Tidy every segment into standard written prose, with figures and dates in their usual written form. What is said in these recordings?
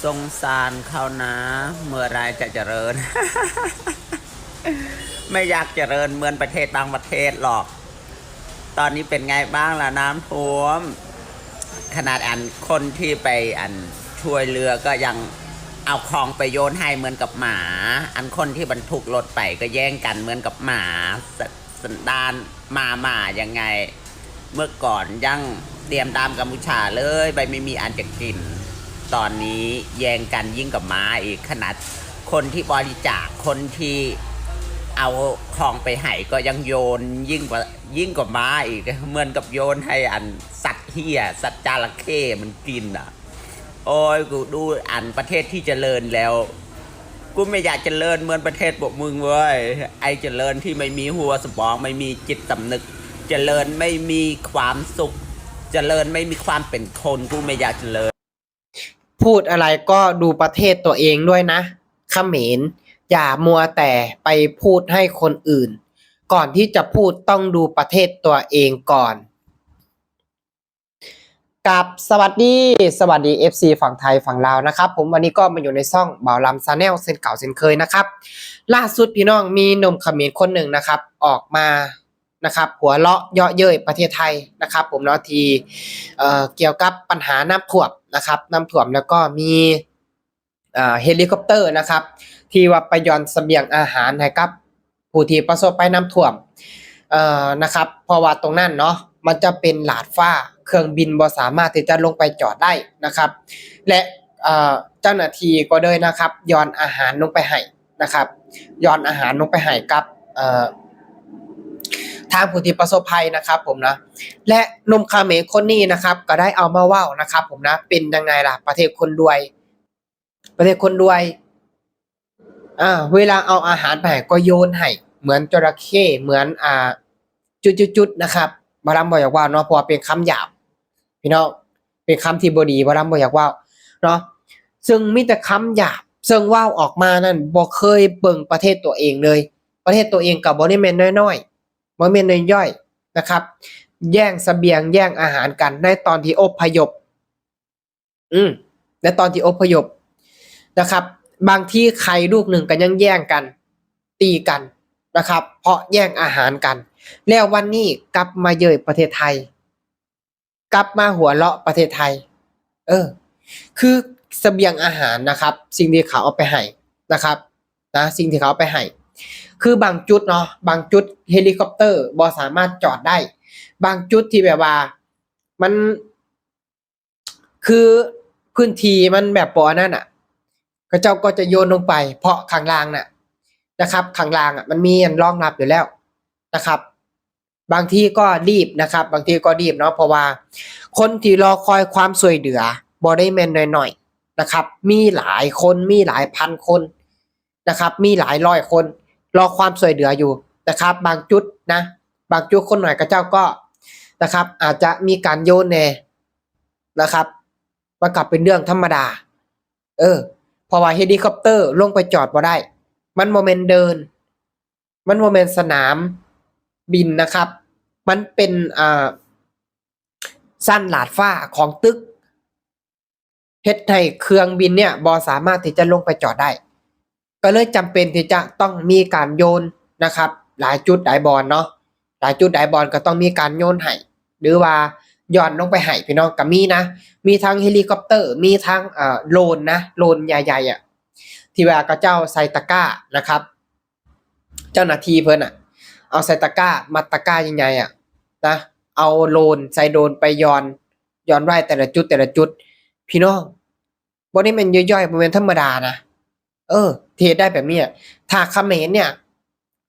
สงสารเขานะเมื่อไรจะเจริญ ไม่อยากเจริญเหมือนประเทศบางประเทศหรอกตอนนี้เป็นไงบ้างล่ะน้ำท่วมขนาดคนที่ไปช่วยเรือก็ยังเอาของไปโยนให้เหมือนกับหมาคนที่บรรทุกรถไปก็แย่งกันเหมือนกับหมาสันดานหมายังไงเมื่อก่อนยังเตรียมตามกัมพูชาเลยไปไม่มีอันจะกินตอนนี้แย่งกันยิ่งกับหมาอีกขนาดคนที่บริจาคคนที่เอาของไปให้ก็ยังโยนยิ่งกว่าม้าอีกเหมือนกับโยนให้สัตว์เหี้ยสัตว์จระเข้มันกินอ่ะโอ้ยกูดูประเทศที่เจริญแล้วกูไม่อยากเจริญเหมือนประเทศพวกมึงเว้ยไอเจริญที่ไม่มีหัวสมองไม่มีจิตสำนึกเจริญไม่มีความสุขเจริญไม่มีความเป็นคนกูไม่อยากเจริญพูดอะไรก็ดูประเทศตัวเองด้วยนะเขมรอย่ามัวแต่ไปพูดให้คนอื่นก่อนที่จะพูดต้องดูประเทศตัวเองก่อนกับสวัสดีFC ฝั่งไทยฝั่งลาวนะครับผมวันนี้ก็มาอยู่ในช่องบ่าวลำซาแนลเส้นเก่าเส้นเคยนะครับล่าสุดพี่น้องมีหนุ่มเขมรคนหนึ่งนะครับออกมานะครับหัวเราะเยาะเย้ยประเทศไทยนะครับผมเนาะที่เกี่ยวกับปัญหาน้ำท่วมนะครับน้ำท่วมแล้วก็มีเฮลิคอปเตอร์นะครับที่ว่าไปย่อนเสบียงอาหารให้กับผู้ที่ประสบภัยน้ำท่วมนะครับเพราะว่าตรงนั้นเนาะมันจะเป็นหลาดฟ้าเครื่องบินบ่สามารถที่จะลงไปจอดได้นะครับและเจ้าหน้าที่ก็เลยนะครับย้อนอาหารลงไปให้นะครับย้อนอาหารลงไปให้กับทางผู้ที่ประสบภัยนะครับผมนะและหนุ่มเขมรคนนี้นะครับก็ได้เอามาเว้านะครับผมนะเป็นยังไงล่ะประเทศคนรวยเวลาเอาอาหารไปให้ก็โยนให้เหมือนจระเข้เหมือนจุดๆๆนะครับบ่รำบ่อยากว่าเนาะเพราะว่าเป็นคำหยาบพี่น้องเป็นคำที่บ่ดีบ่รำบ่อยากว่าเนาะซึ่งมีแต่คำหยาบซึ่งว้าวออกมานั่นบ่เคยเบิ่งประเทศตัวเองเลยประเทศตัวเองก็บ่ได้แม่นน้อยๆบ่แม่นย่อยๆนะครับแย่งเสบียงแย่งอาหารกันในตอนที่อพยพในตอนที่อพยพนะครับบางที่ไข่ลูกหนึ่งก็ยังแย่งกันตีกันนะครับเพราะแย่งอาหารกันแล้ววันนี้กลับมาเย้ยประเทศไทยกลับมาหัวเราะประเทศไทยคือเสบียงอาหารนะครับสิ่งที่เขาเอาไปให้นะครับนะสิ่งที่เขาเอาไปให้คือบางจุดเนาะบางจุดเฮลิคอปเตอร์บ่สามารถจอดได้บางจุดที่แบบว่ามันคือพื้นที่มันแบบบ่นั่นน่ะก็เจ้าก็จะโยนลงไปเพราะข้างล่างน่ะนะครับข้างล่างมันมีรองรับอยู่แล้วนะครับบางทีก็รีบนะครับบางทีก็รีบเนาะเพราะว่าคนที่รอคอยความช่วยเหลือบ่ได้แม่นน้อยๆนะครับมีหลายคนมีหลายพันคนนะครับมีหลายร้อยคนรอความช่วยเหลืออยู่นะครับบางจุดนะบางจุดคนหน่อยก็เจ้าก็นะครับอาจจะมีการโยนแน่นะครับมันก็เป็นเรื่องธรรมดาเพราะว่าเฮลิคอปเตอร์ลงไปจอดบ่ได้มันบ่แม่นเดินมันบ่แม่นสนามบินนะครับมันเป็นสั้นหลาดฟ้าของตึกเฮ็ดให้เครื่องบินเนี่ยบ่สามารถที่จะลงไปจอดได้ก็เลยจำเป็นที่จะต้องมีการโยนนะครับหลายจุดหลายบอนเนาะหลายจุดหลายบอนก็ต้องมีการโยนให้หรือว่าย่อนลงไปให้พี่น้องก็มีนะมีทั้งเฮลิคอปเตอร์มีทั้งโดรนนะโดรนใหญ่ๆอ่ะที่ว่าเขาเจ้าใส่ตะกร้านะครับเจ้าหน้าที่เพิ่นอ่ะเอาใส่ตะกร้ามัดตะกร้าใหญ่ๆอ่ะนะเอาโดรนใส่โดรนไปย้อนไว้แต่ละจุดพี่น้องบ่ได้แม่นย่อยๆบ่แม่นธรรมดานะเทได้แบบนี้ถ้าเขมรเนี่ย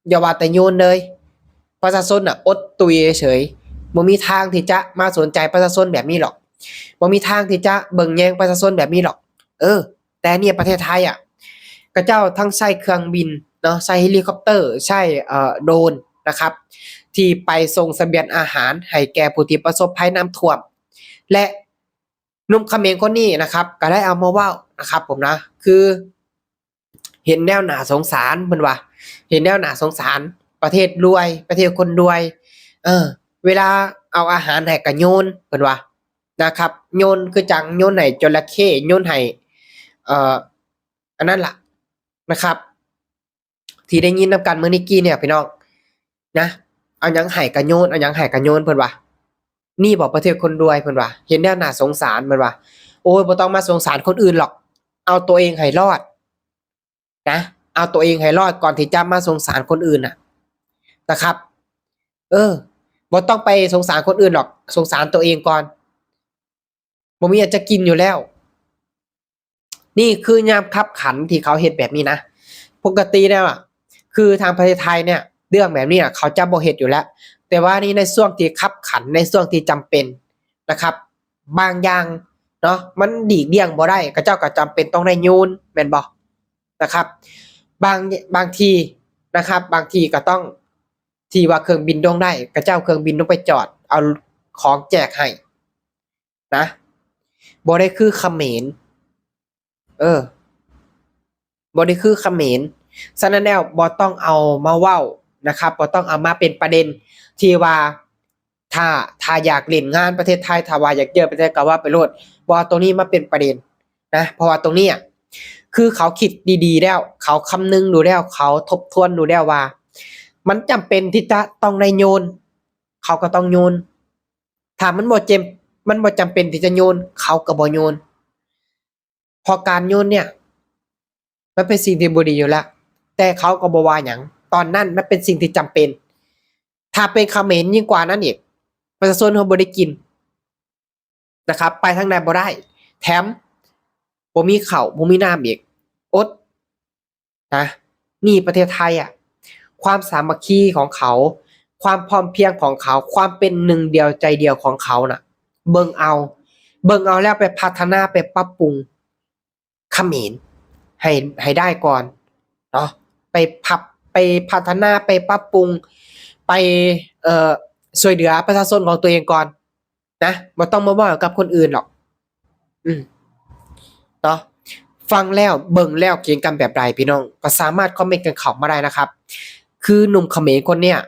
อย่าว่าแต่โยนเลยประชาชนน่ะอดตุยเฉยๆบ่มีทางที่จะมาสนใจประชาชนแบบนี้หรอกบ่มีทางที่จะเบิ่งแยงประชาชนแบบนี้หรอกแต่เนี่ยประเทศไทยอ่ะก็เจ้าทั้งใช้เครื่องบินเนาะใช้เฮลิคอปเตอร์ใช้โดรนนะครับที่ไปส่งเสบียงอาหารให้แก่ผู้ที่ประสบภัยน้ำท่วมและหนุ่มเขมรคนนี้นะครับก็ได้เอามาเว้านะครับผมนะคือเห็นแนวหน้าสงสารเพิ่นว่าเห็นแนวหน้าสงสารประเทศรวยประเทศคนรวยเวลาเอาอาหารให้ก็โยนเพิ่นว่านะครับโยนคือจังโยนให้จระเข้โยนให้ อันนั้นล่ะนะครับ ที่ได้ยินนำกันเมื่อนี้กี้เนี่ยพี่น้องนะเอาหยังให้กะโยนเอาหยังให้กะโยนเพิ่นว่านี่บอกประเทศคนรวยเพิ่นว่าเห็นแนวน่าสงสารเพิ่นว่าโอ้ยบ่ต้องมาสงสารคนอื่นหรอกเอาตัวเองให้รอดนะเอาตัวเองให้รอดก่อนที่จะมาสงสารคนอื่นน่ะนะครับบ่ต้องไปสงสารคนอื่นหรอกสงสารตัวเองก่อนบ่มีอันจะกินอยู่แล้วนี่คือยามคับขันที่เขาเฮ็ดแบบนี้นะปกติแล้วอะคือทางประเทศไทยเนี่ยเรื่องแบบนี้อะเขาจะบ่เฮ็ดอยู่แล้วแต่ว่านี่ในช่วงที่คับขันในช่วงที่จำเป็นนะครับบางอย่างเนาะมันหลีกเลี่ยงบ่ได้เขาเจ้าก็จำเป็นต้องได้โยนแม่นบ่นะครับบางทีนะครับบางทีก็ต้องที่ว่าเครื่องบินลงได้เขาเจ้าเครื่องบินลงไปจอดเอาของแจกให้นะบ่ได้คือเขมรบ่ได้คือเขมรฉะนั้นแล้วบ่ต้องเอามาเว้านะครับบ่ต้องเอามาเป็นประเด็นที่ว่าถ้าอยากเล่นงานประเทศไทยถ้าว่าอยากเจอประเทศก็ว่าไปโลดบ่เอาตรงนี้มาเป็นประเด็นนะเพราะว่าตรงนี้อะคือเขาคิดดีๆแล้วเขาคำนึงดูแล้วเขาทบทวนดูแล้วว่ามันจำเป็นที่จะต้องได้โยนเขาก็ต้องโยนถ้ามันบ่จำเป็นที่จะโยนเขาก็บ่โยนเพราะการโยนเนี่ยมันเป็นสิ่งที่บ่ดีอยู่แล้วแต่เขาก็บ่ว่าหยังตอนนั้นมันเป็นสิ่งที่จำเป็นถ้าเป็นเขมรยิ่งกว่านั้นอีกประชาชนเขาบ่ได้กินนะครับไปทางใดบ่ได้แถมบ่มีข้าวบ่มีน้ำอีกอดนะนี่ประเทศไทยอะความสามัคคีของเขาความพร้อมเพรียงของเขาความเป็นหนึ่งเดียวใจเดียวของเขาน่ะเบิ่งเอาแล้วไปพัฒนาไปปรับปรุงเขมรให้ได้ก่อนเนาะไปพัฒนาไปปรับปรุงไปช่วยเหลือประชาชนของตัวเองก่อนนะบ่ต้องมาเว้ากับคนอื่นหรอกเนาะฟังแล้วเบิ่งแล้วเขียนกันแบบใดพี่น้องก็สามารถคอมเมนต์กันเข้ามาได้นะครับคือหนุ่มเขมรคนเนี้ย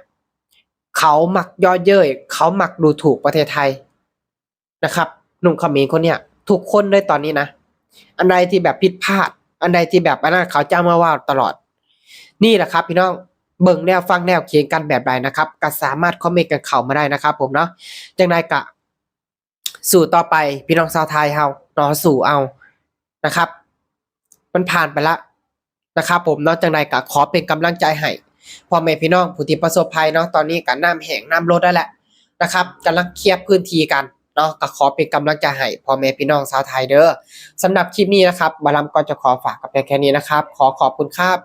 เขามักเยาะเย้ยเขามักดูถูกประเทศไทยนะครับหนุ่มเขมรคนเนี้ยทุกคนเลยตอนนี้นะอันใดที่แบบผิดพลาดอันใดที่แบบอันนั้นเขาจะมาว่าตลอดนี่แหละครับพี่น้องเบิ่งแนวฟังแนวเขียนกันแบบใดนะครับก็สามารถคอมเมนต์กันเข้ามาได้นะครับผมเนาะจังไดก็สู้ต่อไปพี่น้องชาวไทยเฮาเนาะสู้เอานะครับมันผ่านไปแล้วนะครับผมเนาะจังไดก็ขอเป็นกำลังใจให้พ่อแม่พี่น้องผู้ที่ประสบภัยเนาะตอนนี้ก็น้ำแห้งน้ำลดได้แล้วนะครับกำลังเคลียร์พื้นที่กันเนาะก็ขอเป็นกำลังใจให้พ่อแม่พี่น้องชาวไทยเด้อสำหรับคลิปนี้นะครับหมอลำก็จะขอฝากกับแค่นี้นะครับขอขอบคุณครับ